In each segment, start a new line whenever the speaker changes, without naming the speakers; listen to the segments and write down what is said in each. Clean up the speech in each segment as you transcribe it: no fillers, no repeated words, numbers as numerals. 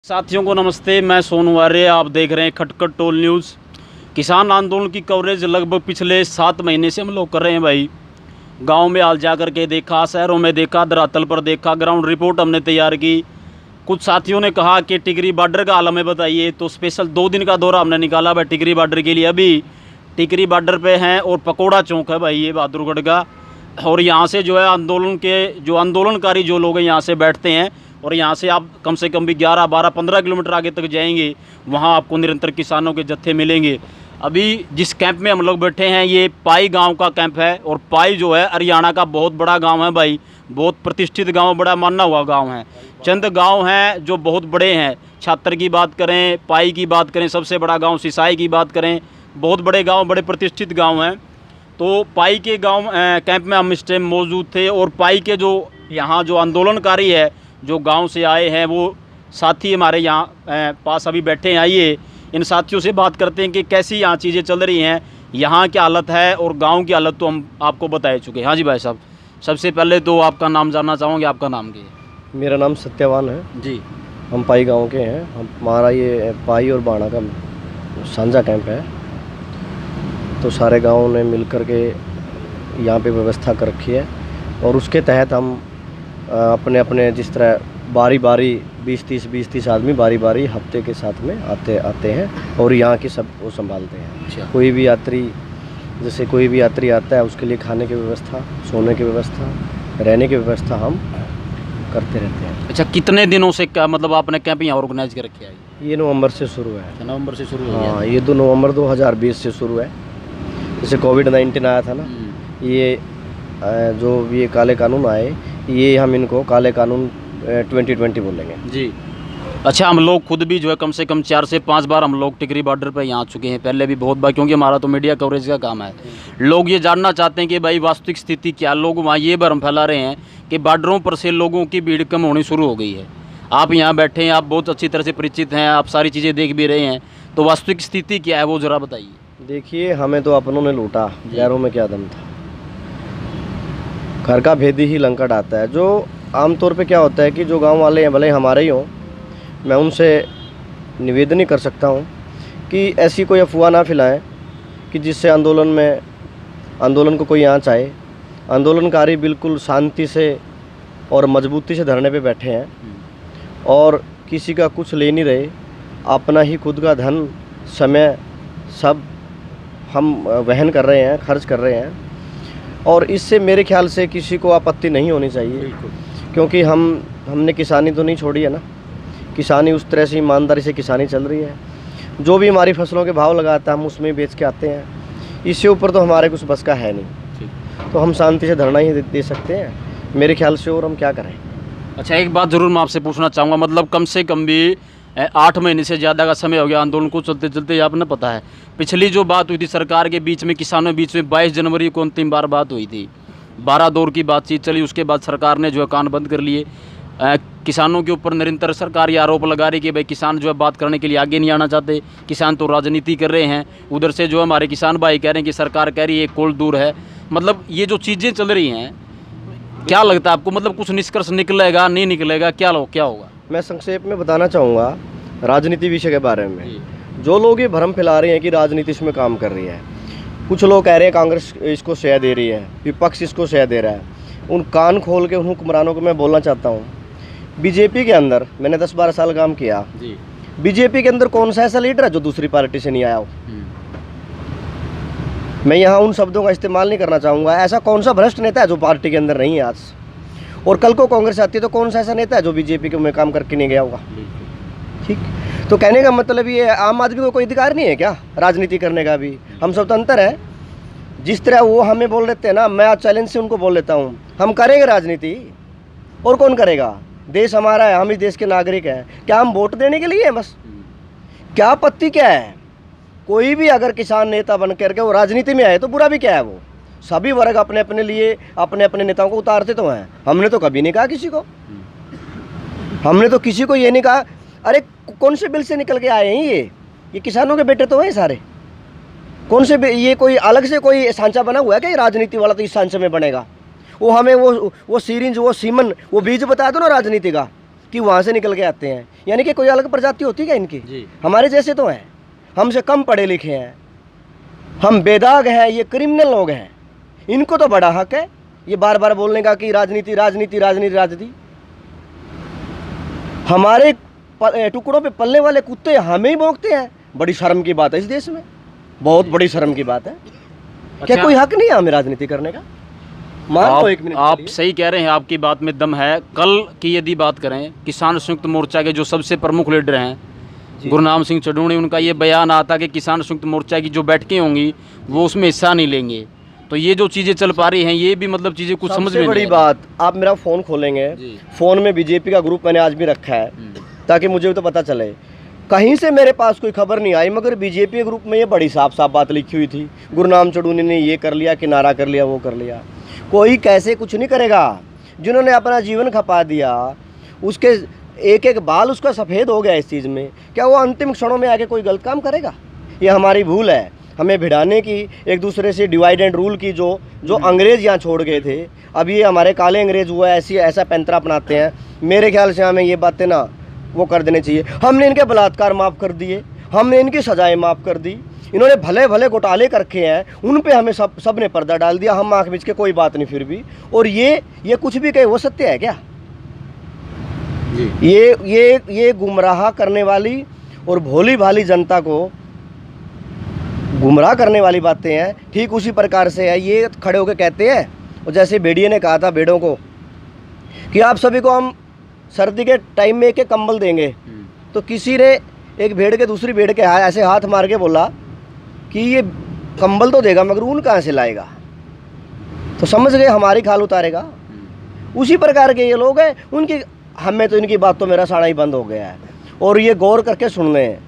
साथियों को नमस्ते, मैं सोनू आर्य। आप देख रहे हैं खटखट टोल न्यूज़। किसान आंदोलन की कवरेज लगभग पिछले 7 महीने से हम लोग कर रहे हैं भाई। गांव में हाल जा कर के देखा, शहरों में देखा, धरातल पर देखा, ग्राउंड रिपोर्ट हमने तैयार की। कुछ साथियों ने कहा कि टिकरी बॉर्डर का हाल हमें बताइए, तो स्पेशल 2 दिन का दौरा हमने निकाला भाई टिकरी बॉर्डर के लिए। अभी टिकरी बॉर्डर पे हैं और पकौड़ा चौक है भाई ये बहादुरगढ़ का। और यहाँ से जो है आंदोलनकारी जो लोग हैं यहाँ से बैठते हैं और यहाँ से आप कम से कम भी 11, 12, 15 किलोमीटर आगे तक जाएंगे, वहाँ आपको निरंतर किसानों के जत्थे मिलेंगे। अभी जिस कैंप में हम लोग बैठे हैं ये पाई गांव का कैंप है। और पाई जो है हरियाणा का बहुत बड़ा गांव है भाई, बहुत प्रतिष्ठित गांव, बड़ा माना हुआ गांव है। चंद गांव हैं जो बहुत बड़े हैं। छात्र की बात करें, पाई की बात करें, सबसे बड़ा गाँव सिसाई की बात करें, बहुत बड़े गाँव, बड़े प्रतिष्ठित गाँव हैं। तो पाई के गाँव कैंप में हम इस टाइम मौजूद थे। और पाई के जो यहाँ जो आंदोलनकारी है, जो गांव से आए हैं, वो साथी हमारे यहाँ पास अभी बैठे हैं। आइए इन साथियों से बात करते हैं कि कैसी यहाँ चीज़ें चल रही हैं, यहाँ क्या हालत है और गांव की हालत तो हम आपको बता चुके हैं। हाँ जी भाई साहब, सबसे पहले तो आपका नाम जानना चाहूँगे, आपका नाम क्या है?
मेरा नाम सत्यवान है
जी।
हम पाई गांव के हैं। हमारा ये पाई और बाणा का साझा कैंप है। तो सारे गांव ने मिल कर के यहाँ पे व्यवस्था कर रखी है और उसके तहत हम अपने अपने जिस तरह बारी 20-30 आदमी बारी हफ्ते के साथ में आते हैं और यहाँ की सब वो संभालते हैं।
अच्छा।
कोई भी यात्री आता है उसके लिए खाने की व्यवस्था, सोने की व्यवस्था, रहने की व्यवस्था हम करते रहते हैं।
अच्छा, कितने दिनों से क्या मतलब आपने कैंप यहाँ ऑर्गेनाइज कर रखे है?
ये नवंबर से शुरू है।
नवंबर से शुरू हो गया?
हाँ, ये तो नवंबर 2020 से शुरू है। जैसे कोविड-19 आया था ना, ये जो ये काले कानून आए, ये हम इनको काले कानून 2020 बोलेंगे
जी। अच्छा, हम लोग खुद भी जो है कम से कम 4 से 5 बार हम लोग टिकरी बॉर्डर पर यहाँ आ चुके हैं, पहले भी बहुत बार, क्योंकि हमारा तो मीडिया कवरेज का काम है। लोग ये जानना चाहते हैं कि भाई वास्तविक स्थिति क्या। लोग वहाँ ये भ्रम फैला रहे हैं कि बॉर्डरों पर से लोगों की भीड़ कम होनी शुरू हो गई है। आप यहाँ बैठे हैं, आप बहुत अच्छी तरह से परिचित हैं, आप सारी चीज़ें देख भी रहे हैं, तो वास्तविक स्थिति क्या है वो ज़रा बताइए।
देखिए, हमें तो अपनों ने लूटा, गैरों में क्या दम था। घर का भेदी ही लंका डालता है। जो आमतौर पे क्या होता है कि जो गांव वाले हैं, भले हमारे ही हों, मैं उनसे निवेदन ही कर सकता हूं कि ऐसी कोई अफवाह ना फैलाएं कि जिससे आंदोलन को कोई आँच आए। आंदोलनकारी बिल्कुल शांति से और मजबूती से धरने पे बैठे हैं और किसी का कुछ ले नहीं रहे। अपना ही खुद का धन, समय सब हम वहन कर रहे हैं, खर्च कर रहे हैं और इससे मेरे ख्याल से किसी को आपत्ति नहीं होनी चाहिए। क्योंकि हमने किसानी तो नहीं छोड़ी है ना। किसानी उस तरह से ईमानदारी से किसानी चल रही है। जो भी हमारी फसलों के भाव लगाता है हम उसमें बेच के आते हैं। इससे ऊपर तो हमारे कुछ बस का है नहीं, तो हम शांति से धरना ही दे सकते हैं मेरे ख्याल से, और हम क्या करें।
अच्छा, एक बात ज़रूर मैं आपसे पूछना चाहूँगा, मतलब कम से कम भी 8 महीने से ज़्यादा का समय हो गया आंदोलन को चलते चलते। आपने पता है पिछली जो बात हुई थी सरकार के बीच में, किसानों के बीच में 22 जनवरी को अंतिम बार बात हुई थी। 12 दौर की बातचीत चली, उसके बाद सरकार ने जो है कान बंद कर लिए। किसानों के ऊपर निरंतर सरकार ये आरोप लगा रही कि भाई किसान जो है बात करने के लिए आगे नहीं आना चाहते, किसान तो राजनीति कर रहे हैं। उधर से जो है हमारे किसान भाई कह रहे हैं कि सरकार कह रही है कोल दूर है। मतलब ये जो चीज़ें चल रही हैं, क्या लगता है आपको, मतलब कुछ निष्कर्ष निकलेगा, नहीं निकलेगा, क्या होगा?
मैं संक्षेप में बताना चाहूँगा राजनीति विषय के बारे में। जो लोग ये भ्रम फैला रहे हैं कि राजनीति इसमें काम कर रही है, कुछ लोग कह रहे हैं कांग्रेस इसको शय दे रही है, विपक्ष इसको शय दे रहा है। उन कान खोल के उन हुक्मरानों को मैं बोलना चाहता हूँ, बीजेपी के अंदर मैंने 10-12 साल काम किया जी। बीजेपी के अंदर कौन सा ऐसा लीडर है जो दूसरी पार्टी से नहीं आया हो? मैं यहाँ उन शब्दों का इस्तेमाल नहीं करना चाहूँगा। ऐसा कौन सा भ्रष्ट नेता है जो पार्टी के अंदर नहीं है आज? और कल को कांग्रेस आती है तो कौन सा ऐसा नेता है जो बीजेपी के में काम करके नहीं गया होगा? ठीक, तो कहने का मतलब ये आम आदमी को कोई अधिकार नहीं है क्या राजनीति करने का? भी हम स्वतंत्र हैं। जिस तरह वो हमें बोल देते हैं ना, मैं आज चैलेंज से उनको बोल देता हूँ, हम करेंगे राजनीति। और कौन करेगा? देश हमारा है, हम इस देश के नागरिक हैं। क्या हम वोट देने के लिए हैं बस? क्या आपत्ति क्या है? कोई भी अगर किसान नेता बन करके वो राजनीति में आए तो बुरा भी क्या है? वो सभी वर्ग अपने अपने लिए अपने अपने नेताओं को उतारते तो हैं। हमने तो कभी नहीं कहा किसी को, हमने तो किसी को ये नहीं कहा अरे कौन से बिल से निकल के आए हैं ये किसानों के बेटे तो हैं सारे। कौन से ये कोई अलग से कोई सांचा बना हुआ है क्या? राजनीति वाला तो इस सांचे में बनेगा। वो हमें वो सीरिंज, वो सीमन, वो बीज बता दो ना राजनीति का, कि वहाँ से निकल के आते हैं, यानी कि कोई अलग प्रजाति होती है क्या इनकी?
जी।
हमारे जैसे तो हैं, हमसे कम पढ़े लिखे हैं, हम बेदाग हैं, ये क्रिमिनल लोग हैं। इनको तो बड़ा हक है ये बार बार बोलने का कि राजनीति राजनीति राजनीति राजनीति। हमारे टुकड़ों पे पलने वाले कुत्ते हमें ही भौंकते हैं। बड़ी शर्म की बात है इस देश में, बहुत बड़ी शर्म की बात है। क्या
अच्छा,
कोई हक नहीं है हमें राजनीति करने का? मान लो एक मिनट के
आप
लिए।
सही कह रहे हैं, आपकी बात में दम है। कल की यदि बात करें, किसान संयुक्त मोर्चा के जो सबसे प्रमुख लीडर हैं गुरनाम सिंह चडूणी, उनका ये बयान आता कि किसान संयुक्त मोर्चा की जो बैठकें होंगी वो उसमें हिस्सा नहीं लेंगे। तो ये जो चीज़ें चल पा रही हैं, ये भी मतलब चीज़ें कुछ समझ
सबसे
में
बड़ी
नहीं
बात, आप मेरा फ़ोन खोलेंगे,
जी।
फ़ोन में बीजेपी का ग्रुप मैंने आज भी रखा है
हम्म।
ताकि मुझे भी तो पता चले। कहीं से मेरे पास कोई खबर नहीं आई, मगर बीजेपी ग्रुप में ये बड़ी साफ साफ बात लिखी हुई थी, गुरनाम चडूणी ने ये कर लिया, किनारा कर लिया, वो कर लिया। कोई कैसे कुछ नहीं करेगा। जिन्होंने अपना जीवन खपा दिया, उसके एक एक बाल उसका सफ़ेद हो गया इस चीज़ में, क्या वो अंतिम क्षणों में आके कोई गलत काम करेगा? ये हमारी भूल है, हमें भिड़ाने की, एक दूसरे से डिवाइड एंड रूल की, जो अंग्रेज़ यहाँ छोड़ गए थे। अब ये हमारे काले अंग्रेज़ हुआ ऐसा पैंतरा अपनाते हैं। मेरे ख्याल से हमें ये बातें ना वो कर देने चाहिए। हमने इनके बलात्कार माफ़ कर दिए, हमने इनकी सजाएं माफ़ कर दी। इन्होंने भले भले घोटाले कर रखे हैं, उन पे हमें सब ने पर्दा डाल दिया। हम आँख बीच के कोई बात नहीं फिर भी। और ये कुछ भी कहे वो सत्य है क्या?
जी।
ये गुमराह करने वाली और भोली भाली जनता को गुमराह करने वाली बातें हैं। ठीक उसी प्रकार से है, ये खड़े होकर कहते हैं, और जैसे भेड़िए ने कहा था भेड़ों को कि आप सभी को हम सर्दी के टाइम में एक कंबल देंगे, तो किसी ने एक भेड़ के दूसरी भेड़ के ऐसे हाथ मार के बोला कि ये कंबल तो देगा मगर ऊन कहाँ से लाएगा? तो समझ गए हमारी खाल उतारेगा। उसी प्रकार के ये लोग हैं, उनकी हमें तो इनकी बात तो मेरा साड़ा ही बंद हो गया है। और ये गौर करके सुन लें,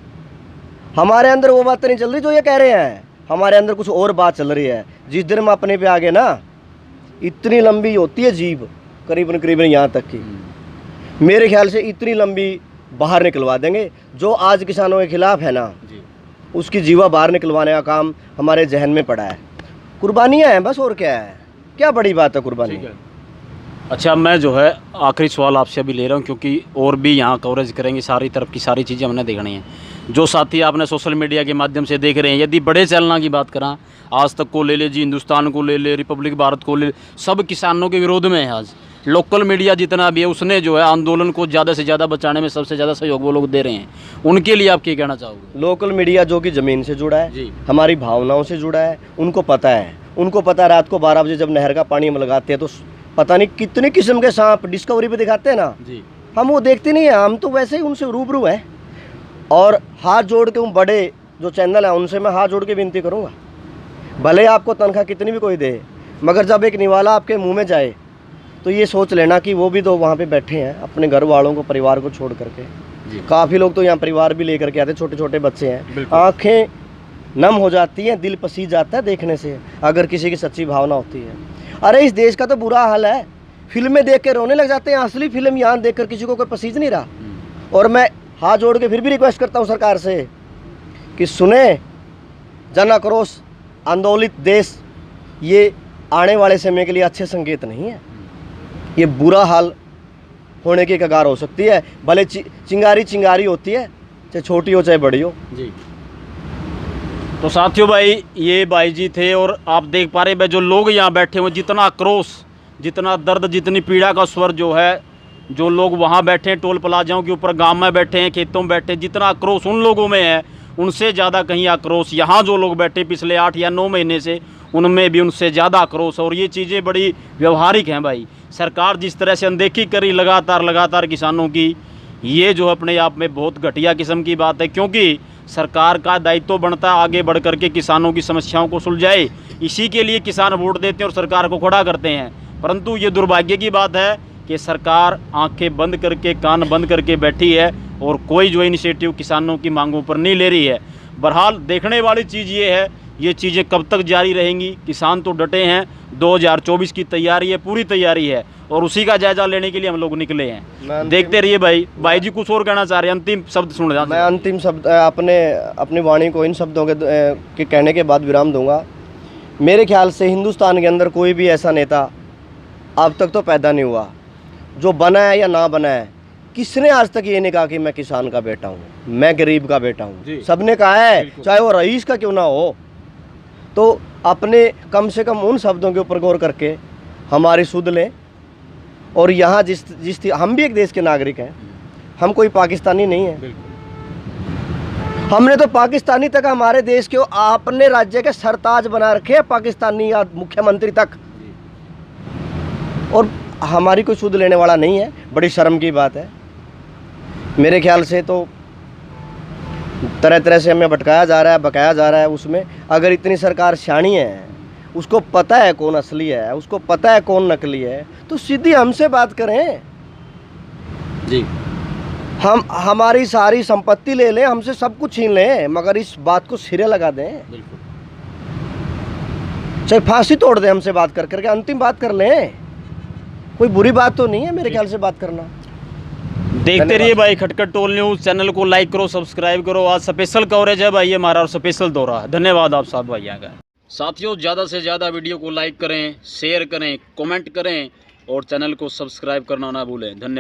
हमारे अंदर वो बात नहीं चल रही जो ये कह रहे हैं, हमारे अंदर कुछ और बात चल रही है। जिस दिन हम अपने पे आ गए ना, इतनी लंबी होती है जीभ, करीबन करीबन यहाँ तक की, मेरे ख्याल से इतनी लंबी बाहर निकलवा देंगे। जो आज किसानों के खिलाफ है ना, उसकी जीवा बाहर निकलवाने का काम हमारे जहन में पड़ा है। कुर्बानियाँ हैं बस, और क्या है? क्या बड़ी बात है कुर्बानी?
अच्छा, मैं जो है आखिरी सवाल आपसे अभी ले रहा हूँ, क्योंकि और भी यहाँ कवरेज करेंगे, सारी तरफ की सारी चीज़ें हमने देखनी है। जो साथी आपने सोशल मीडिया के माध्यम से देख रहे हैं, यदि बड़े चैनलों की बात करें, आज तक को ले ले जी, हिंदुस्तान को ले ले, रिपब्लिक भारत को ले ले, सब किसानों के विरोध में है। आज लोकल मीडिया जितना भी है, उसने जो है आंदोलन को ज़्यादा से ज़्यादा बचाने में सबसे ज़्यादा सहयोग वो लोग दे रहे हैं। उनके लिए आप क्या कहना चाहोगे?
लोकल मीडिया जो कि ज़मीन से जुड़ा है,
जी।
हमारी भावनाओं से जुड़ा है, उनको पता है। उनको पता है रात को 12 बजे जब नहर का पानी हम लगाते हैं तो पता नहीं कितनी किस्म के सांप डिस्कवरी पे दिखाते हैं ना
जी।
हम वो देखते नहीं है। हम तो वैसे ही उनसे रूबरू हैं। और हाथ जोड़ के उन बड़े जो चैनल हैं उनसे मैं हाथ जोड़ के विनती करूँगा, भले आपको तनख्वाह कितनी भी कोई दे, मगर जब एक निवाला आपके मुंह में जाए तो ये सोच लेना कि वो भी तो वहाँ पे बैठे हैं अपने घर वालों को, परिवार को छोड़ करके। काफ़ी लोग तो यहाँ परिवार भी लेकर के आते, छोटे छोटे बच्चे हैं। आँखें नम हो जाती हैं, दिल पसीज जाता है देखने से, अगर किसी की सच्ची भावना होती है। अरे इस देश का तो बुरा हाल है, फिल्में देख के रोने लग जाते हैं। असली फिल्म यहाँ देख कर किसी को कोई पसीज नहीं रहा। और मैं हाथ जोड़ के फिर भी रिक्वेस्ट करता हूँ सरकार से कि सुने, जन आक्रोश आंदोलित देश ये आने वाले समय के लिए अच्छे संकेत नहीं है। ये बुरा हाल होने की कगार हो सकती है। भले चिंगारी चिंगारी होती है, चाहे छोटी हो चाहे बड़ी हो।
जी। तो साथियों भाई, ये भाई जी थे, और आप देख पा रहे हैं जो लोग यहाँ बैठे हुए, जितना आक्रोश, जितना दर्द, जितनी पीड़ा का स्वर जो है, जो लोग वहाँ बैठे हैं टोल प्लाजाओं के ऊपर, गांव में बैठे हैं, खेतों में बैठे हैं, जितना आक्रोश उन लोगों में है, उनसे ज़्यादा कहीं आक्रोश यहाँ जो लोग बैठे पिछले 8 या 9 महीने से, उनमें भी उनसे ज़्यादा आक्रोश। और ये चीज़ें बड़ी व्यवहारिक हैं भाई। सरकार जिस तरह से अनदेखी करी लगातार किसानों की, ये जो अपने आप में बहुत घटिया किस्म की बात है। क्योंकि सरकार का दायित्व बनता है आगे बढ़ करके किसानों की समस्याओं को सुलझाए, इसी के लिए किसान वोट देते हैं और सरकार को खड़ा करते हैं। परंतु ये दुर्भाग्य की बात है कि सरकार आंखें बंद करके, कान बंद करके बैठी है और कोई जो इनिशिएटिव किसानों की मांगों पर नहीं ले रही है। बहरहाल देखने वाली चीज़ ये है, ये चीज़ें कब तक जारी रहेंगी। किसान तो डटे हैं, 2024 की तैयारी है, पूरी तैयारी है, और उसी का जायजा लेने के लिए हम लोग निकले हैं। देखते रहिए भाई जी कुछ और कहना चाह रहे हैं, अंतिम शब्द सुन रहे हैं।
मैं अंतिम शब्द अपनी वाणी को इन शब्दों के कहने के बाद विराम दूंगा। मेरे ख्याल से हिंदुस्तान के अंदर कोई भी ऐसा नेता अब तक तो पैदा नहीं हुआ, जो बना है या ना बना है, किसने आज तक ये नहीं कहा कि मैं किसान का बेटा हूँ, मैं गरीब का बेटा
जी।
हूँ? सबने कहा है,
बिल्कुल।
चाहे वो रईस का क्यों ना हो। तो अपने कम से कम उन शब्दों के ऊपर गौर करके हमारी सुध लें। और यहाँ हम भी एक देश के नागरिक हैं, हम कोई पाकिस्तानी नहीं हैं। हमने तो पाकिस्तानी तक हमारे देश के अपने राज्य के सरताज बना रखे हैं, पाकिस्तानी या मुख्यमंत्री तक, और हमारी कोई सुध लेने वाला नहीं है। बड़ी शर्म की बात है। मेरे ख्याल से तो तरह तरह से हमें भटकाया जा रहा है, बकाया जा रहा है। उसमें अगर इतनी सरकार शानी है, उसको पता है कौन असली है, उसको पता है कौन नकली है, तो सीधी हमसे बात करें
जी।
हम हमारी सारी संपत्ति ले लें, हमसे सब कुछ छीन लें, मगर इस बात को सिरे लगा दें।
बिल्कुल।
चाहे फांसी तोड़ दें, हमसे बात कर करके अंतिम बात कर लें। कोई बुरी बात तो नहीं है मेरे ख्याल से बात करना।
देखते रहिए भाई खटखट टोल न्यूज़। चैनल को लाइक करो, सब्सक्राइब करो। आज स्पेशल कवरेज है भाई हमारा, और स्पेशल दौरा है। धन्यवाद आप साथ भाई का। साथियों, ज़्यादा से ज़्यादा वीडियो को लाइक करें, शेयर करें, कमेंट करें और चैनल को सब्सक्राइब करना ना भूलें। धन्यवाद।